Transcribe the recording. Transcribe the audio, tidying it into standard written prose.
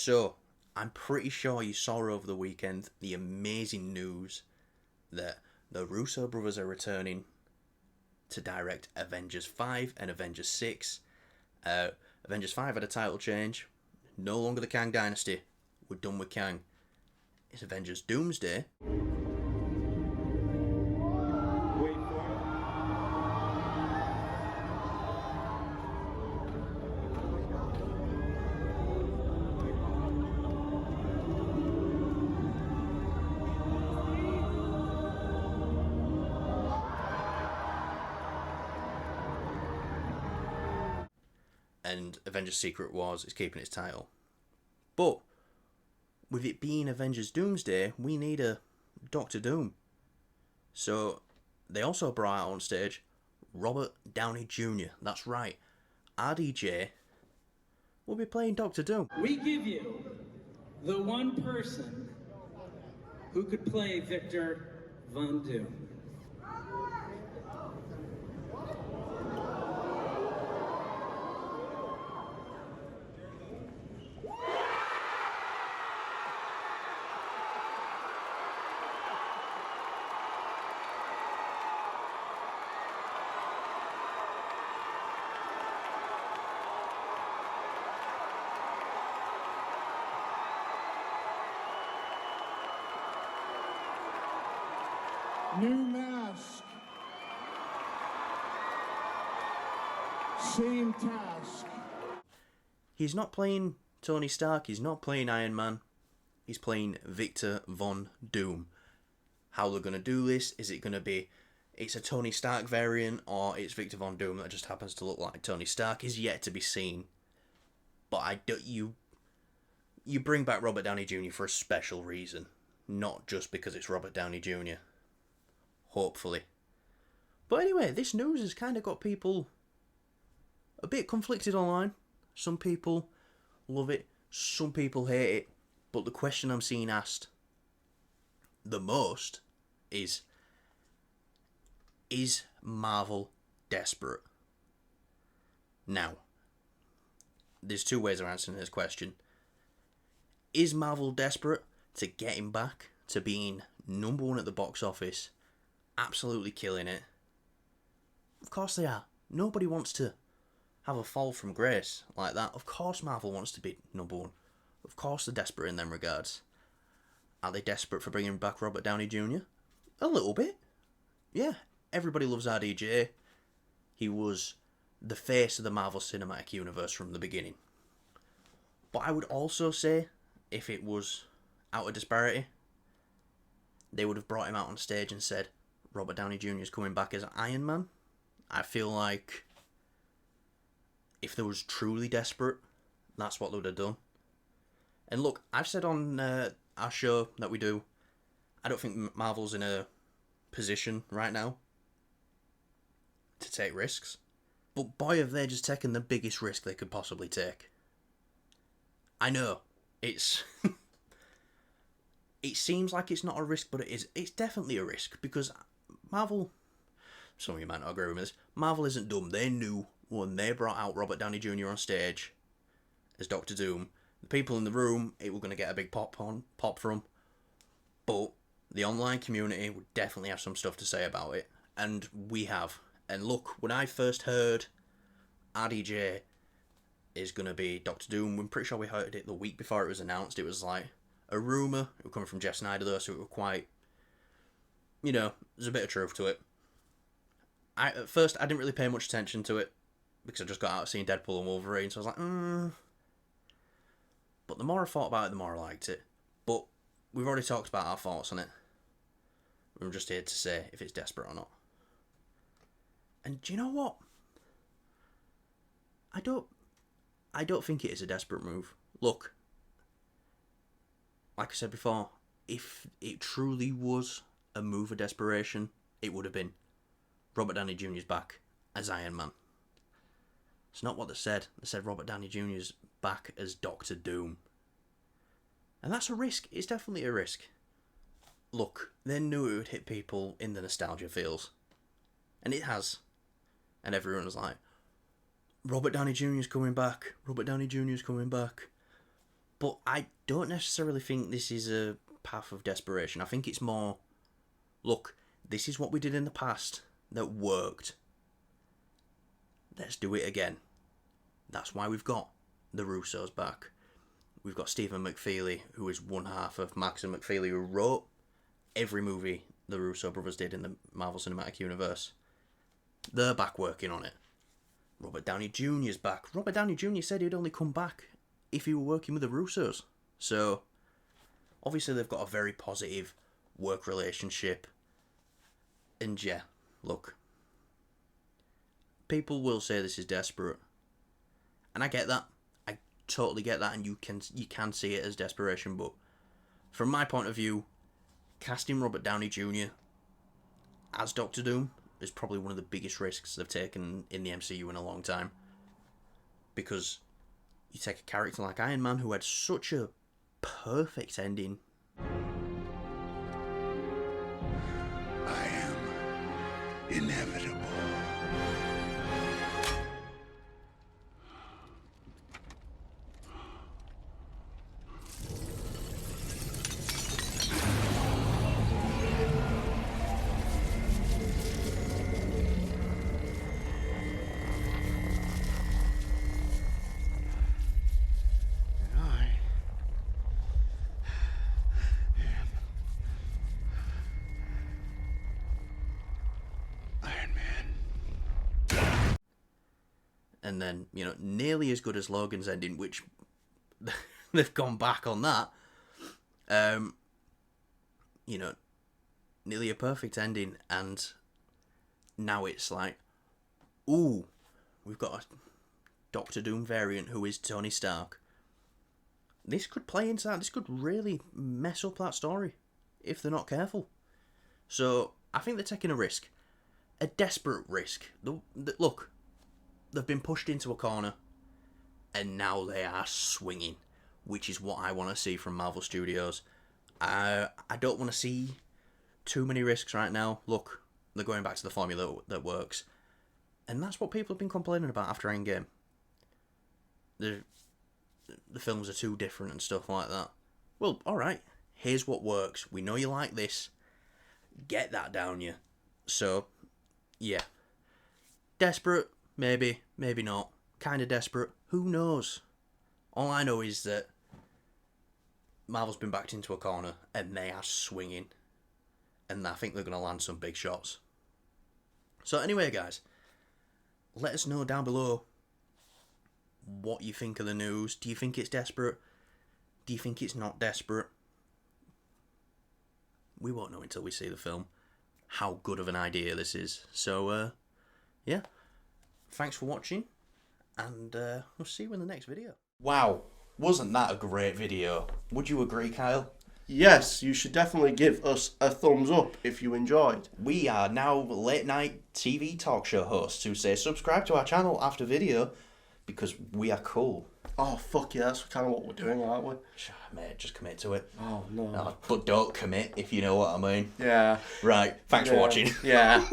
So, I'm pretty sure you saw over the weekend the amazing news that the Russo brothers are returning to direct Avengers 5 and Avengers 6. Avengers 5 had a title change. No longer the Kang Dynasty. We're done with Kang. It's Avengers Doomsday. Wait for it. And Avengers Secret Wars is keeping its title. But with it being Avengers Doomsday, we need a Doctor Doom. So they also brought out on stage Robert Downey Jr. That's right. RDJ will be playing Doctor Doom. We give you the one person who could play Victor Von Doom. New mask. Same task. He's not playing Tony Stark, he's not playing Iron Man, he's playing Victor Von Doom. How they're going to do this, is it going to be it's a Tony Stark variant, or it's Victor Von Doom that just happens to look like Tony Stark, is yet to be seen. But you bring back Robert Downey Jr. for a special reason, not just because it's Robert Downey Jr. Hopefully. But anyway, this news has kind of got people a bit conflicted online. Some people love it, some people hate it. But the question I'm seeing asked the most is Marvel desperate? Now, there's two ways of answering this question. Is Marvel desperate to get him back to being number one at the box office, absolutely killing it? Of course they are. Nobody wants to have a fall from grace like that. Of course Marvel wants to be number one. Of course they're desperate in them regards. Are they desperate for bringing back Robert Downey Jr.? A little bit. Yeah, everybody loves RDJ. He was the face of the Marvel Cinematic Universe from the beginning. But I would also say, if it was out of disparity, they would have brought him out on stage and said, Robert Downey Jr. is coming back as Iron Man. I feel like if they was truly desperate, that's what they would have done. And look, I've said on our show that we do, I don't think Marvel's in a position right now to take risks. But boy, have they just taken the biggest risk they could possibly take. I know, it's... it seems like it's not a risk, but it is. It's definitely a risk, because Marvel... Some of you might not agree with this. Marvel isn't dumb. They knew when they brought out Robert Downey Jr. on stage as Doctor Doom, the people in the room, it were going to get a big pop from. But the online community would definitely have some stuff to say about it. And we have. And look, when I first heard RDJ is going to be Doctor Doom, I'm pretty sure we heard it the week before it was announced. It was like a rumour. It was coming from Jeff Snyder though, so it was quite, there's a bit of truth to it. At first, I didn't really pay much attention to it, because I just got out of seeing Deadpool and Wolverine, so I was like, But the more I thought about it, the more I liked it. But we've already talked about our thoughts on it. We're just here to say if it's desperate or not. And do you know what? I don't think it is a desperate move. Look, like I said before, if it truly was a move of desperation, it would have been Robert Downey Jr.'s back as Iron Man. It's not what they said. They said Robert Downey Jr.'s back as Doctor Doom. And that's a risk. It's definitely a risk. Look, they knew it would hit people in the nostalgia feels. And it has. And everyone was like, Robert Downey Jr.'s coming back. Robert Downey Jr.'s coming back. But I don't necessarily think this is a path of desperation. I think it's more, look, this is what we did in the past that worked. Let's do it again. That's why we've got the Russos back. We've got Stephen McFeely, who is one half of Max and McFeely, who wrote every movie the Russo brothers did in the Marvel Cinematic Universe. They're back working on it. Robert Downey Jr.'s back. Robert Downey Jr. said he'd only come back if he were working with the Russos. So, obviously they've got a very positive work relationship. And yeah, look. People will say this is desperate. And I get that. I totally get that, and you can see it as desperation, but from my point of view, casting Robert Downey Jr. as Doctor Doom is probably one of the biggest risks they've taken in the MCU in a long time. Because you take a character like Iron Man, who had such a perfect ending. I am inevitable. And then, nearly as good as Logan's ending, which they've gone back on that. Nearly a perfect ending, and now it's like, ooh, we've got a Doctor Doom variant who is Tony Stark. This could play into that. This could really mess up that story if they're not careful. So, I think they're taking a risk. A desperate risk. Look, they've been pushed into a corner, and now they are swinging, which is what I want to see from Marvel Studios. I don't want to see too many risks right now. Look, they're going back to the formula that works, and that's what people have been complaining about after Endgame. The films are too different and stuff like that. Well, alright, here's what works. We know you like this. Get that down you. So, yeah. Desperate? Maybe, maybe not. Kind of desperate. Who knows? All I know is that Marvel's been backed into a corner and they are swinging. And I think they're going to land some big shots. So anyway, guys, let us know down below what you think of the news. Do you think it's desperate? Do you think it's not desperate? We won't know until we see the film how good of an idea this is. So, yeah. Thanks for watching, and we'll see you in the next video. Wow, wasn't that a great video? Would you agree, Kyle? Yes, you should definitely give us a thumbs up if you enjoyed. We are now late night TV talk show hosts who say subscribe to our channel after video because we are cool. Oh, fuck yeah, that's kind of what we're doing, aren't we? Mate, just commit to it. Oh, no. But don't commit, if you know what I mean. Yeah. Right, thanks for watching. Yeah.